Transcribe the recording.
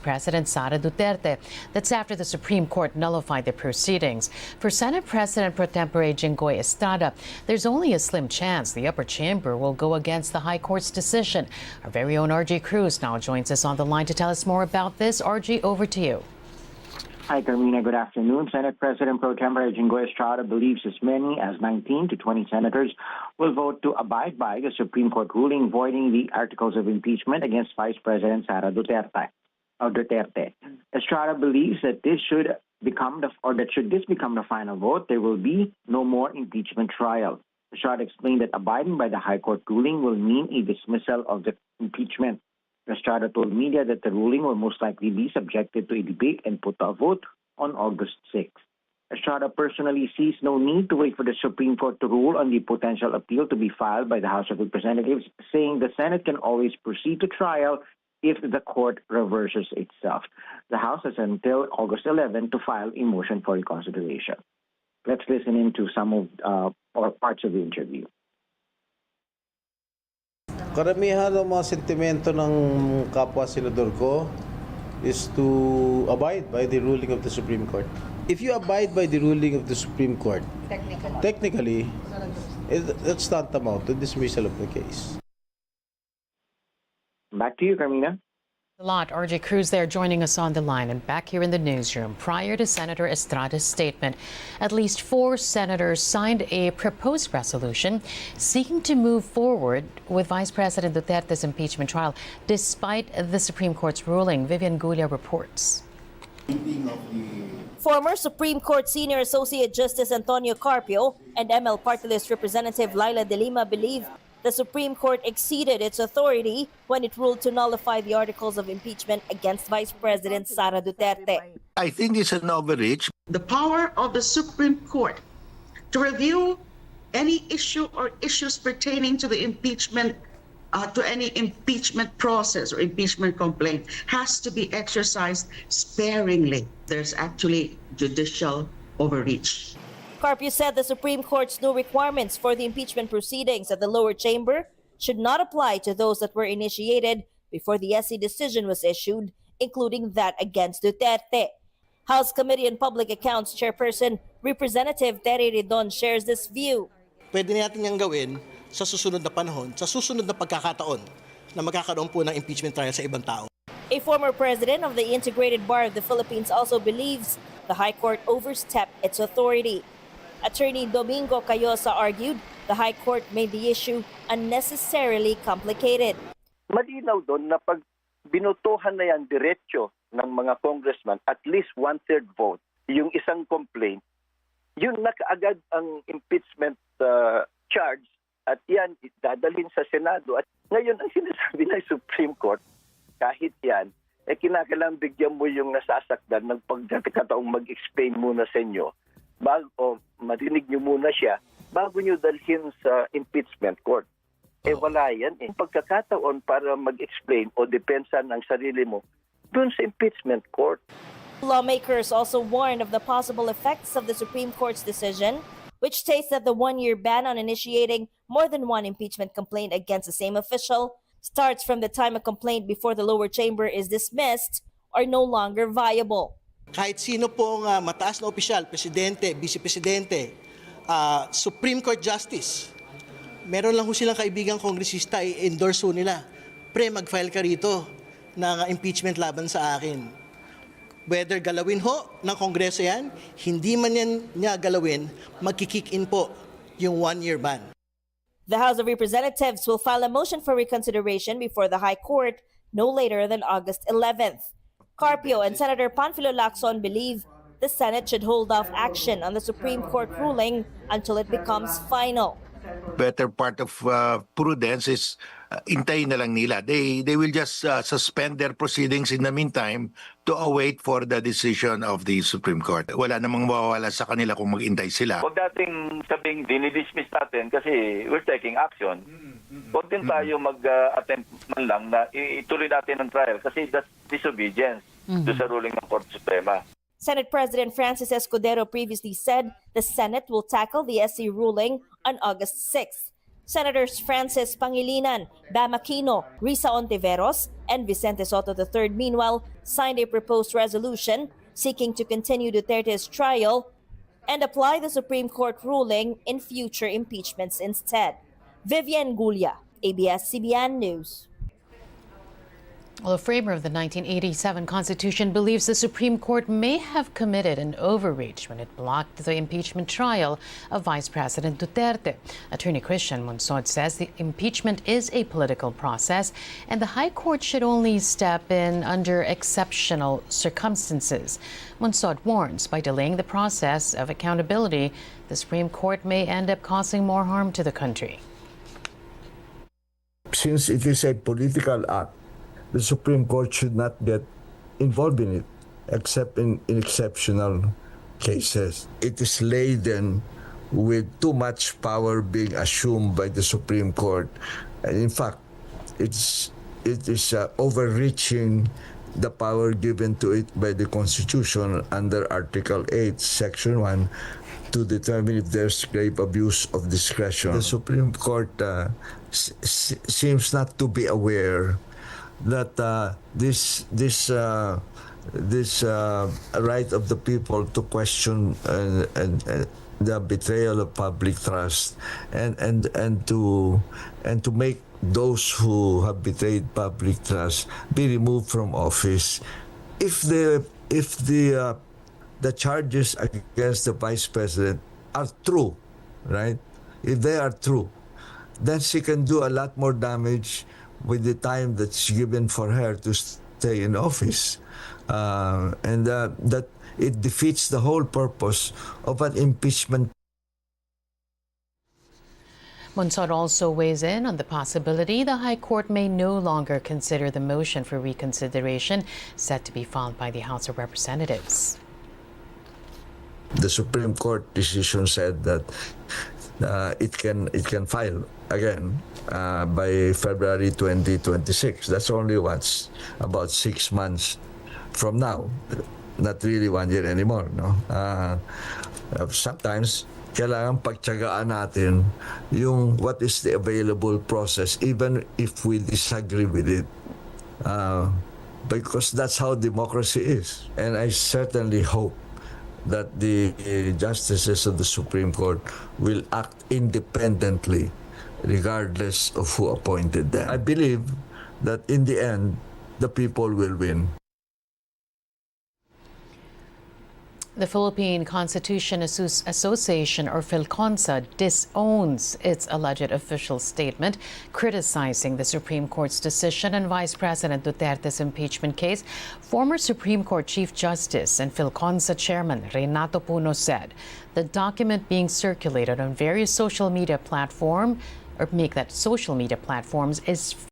President Sara Duterte. That's after the Supreme Court nullified the proceedings. For Senate President Pro Tempore Jinggoy Estrada, there's only a slim chance the upper chamber will go against the High Court's decision. Our very own RG Cruz now joins us on the line to tell us more about this. RG, over to you. Hi, Carmina. Good afternoon. Senate President Pro Tempore Jinggoy Estrada believes as many as 19 to 20 senators will vote to abide by the Supreme Court ruling voiding the articles of impeachment against Vice President Sara Duterte. Estrada believes that this should become the final vote, there will be no more impeachment trial. Estrada explained that abiding by the High Court ruling will mean a dismissal of the impeachment. Estrada told media that the ruling will most likely be subjected to a debate and put to a vote on August 6. Estrada personally sees no need to wait for the Supreme Court to rule on the potential appeal to be filed by the House of Representatives, saying the Senate can always proceed to trial if the court reverses itself. The House has until August 11 to file a motion for reconsideration. Let's listen into some of or parts of the interview. Karamihan ng mga sentimento ng kapwa senador ko is to abide by the ruling of the Supreme Court. If you abide by the ruling of the Supreme Court, technically, that's tantamount to dismissal of the case. Back to you, Carmina. A lot. RJ Cruz there joining us on the line. And back here in the newsroom, prior to Senator Estrada's statement, at least 4 senators signed a proposed resolution seeking to move forward with Vice President Duterte's impeachment trial despite the Supreme Court's ruling. Vivian Gulia reports. Former Supreme Court Senior Associate Justice Antonio Carpio and ML Party List Representative Laila De Lima believe the Supreme Court exceeded its authority when it ruled to nullify the articles of impeachment against Vice President Sara Duterte. I think it's an overreach. The power of the Supreme Court to review any issue or issues pertaining to the impeachment, to any impeachment process or impeachment complaint has to be exercised sparingly. There's actually judicial overreach. Carpio said the Supreme Court's new requirements for the impeachment proceedings at the lower chamber should not apply to those that were initiated before the SC decision was issued, including that against Duterte. House Committee on Public Accounts Chairperson Representative Terry Ridon shares this view. Pwede natin niyang gawin sa susunod na panahon, sa susunod na pagkakataon na magkakaroon po ng impeachment trial sa ibang tao. A former president of the Integrated Bar of the Philippines also believes the High Court overstepped its authority. Attorney Domingo Cayosa argued the High Court made the issue unnecessarily complicated. Malinaw doon na pag binotohan na yan diretsyo ng mga congressman, at least 1/3 vote, yung isang complaint, yun na kaagad ang impeachment charge at yan dadalhin sa Senado. At ngayon ang sinasabi ng Supreme Court, kahit yan, kinakailangan bigyan mo yung nasasakdan ng pagkakataong mag-explain muna sa inyo bago marinig nyo muna siya bago nyo dalhin sa impeachment court. Wala yan. Pagkakataon para mag-explain o depensa ng sarili mo dun sa impeachment court. Lawmakers also warned of the possible effects of the Supreme Court's decision, which states that the 1-year ban on initiating more than one impeachment complaint against the same official starts from the time a complaint before the lower chamber is dismissed or no longer viable. Kahit sino pong mataas na opisyal, presidente, vice-presidente, Supreme Court Justice, meron lang ho silang kaibigang kongresista, i-endorse ho nila. Mag-file ka rito ng impeachment laban sa akin. Whether galawin ho ng Kongreso yan, hindi man yan niya galawin, magkikick in po yung 1-year ban. The House of Representatives will file a motion for reconsideration before the High Court no later than August 11th. Carpio and Senator Panfilo Lacson believe the Senate should hold off action on the Supreme Court ruling until it becomes final. Better part of prudence is intayin na lang nila. They will just suspend their proceedings in the meantime to await for the decision of the Supreme Court. Wala namang mawawala sa kanila kung mag-intay sila. Huwag nating sabing dinidismiss natin kasi we're taking action. Huwag din tayo mag-attempt man lang na ituloy natin ang trial kasi that's disobedience to sa ruling ng Korte Suprema. Senate President Francis Escudero previously said the Senate will tackle the SC ruling on August 6th. Senators Francis Pangilinan, Bam Aquino, Risa Ontiveros, and Vicente Soto III, meanwhile, signed a proposed resolution seeking to continue Duterte's trial and apply the Supreme Court ruling in future impeachments instead. Vivian Gulia, ABS-CBN News. Well, the framer of the 1987 Constitution believes the Supreme Court may have committed an overreach when it blocked the impeachment trial of Vice President Duterte. Attorney Christian Monsod says the impeachment is a political process and the High Court should only step in under exceptional circumstances. Monsod warns by delaying the process of accountability, the Supreme Court may end up causing more harm to the country. Since it is a political act, the Supreme Court should not get involved in it, except in exceptional cases. It is laden with too much power being assumed by the Supreme Court. And in fact, it is overreaching the power given to it by the Constitution under Article 8, Section 1, to determine if there's grave abuse of discretion. The Supreme Court seems not to be aware that this right of the people to question the betrayal of public trust and to make those who have betrayed public trust be removed from office. If the charges against the Vice President are true, right? If they are true, then she can do a lot more damage with the time that's given for her to stay in office. And that it defeats the whole purpose of an impeachment. Monsod also weighs in on the possibility the High Court may no longer consider the motion for reconsideration set to be filed by the House of Representatives. The Supreme Court decision said that it can file again by February 2026. That's only about 6 months from now. Not really 1 year anymore, no? Sometimes kailangan pagtiyagaan natin yung what is the available process, even if we disagree with it. Because that's how democracy is. And I certainly hope that the justices of the Supreme Court will act independently regardless of who appointed them. I believe that in the end, the people will win. The Philippine Constitution Association, or PhilCONSA, disowns its alleged official statement criticizing the Supreme Court's decision on Vice President Duterte's impeachment case. Former Supreme Court Chief Justice and PhilCONSA Chairman Renato Puno said the document being circulated on various social media platforms is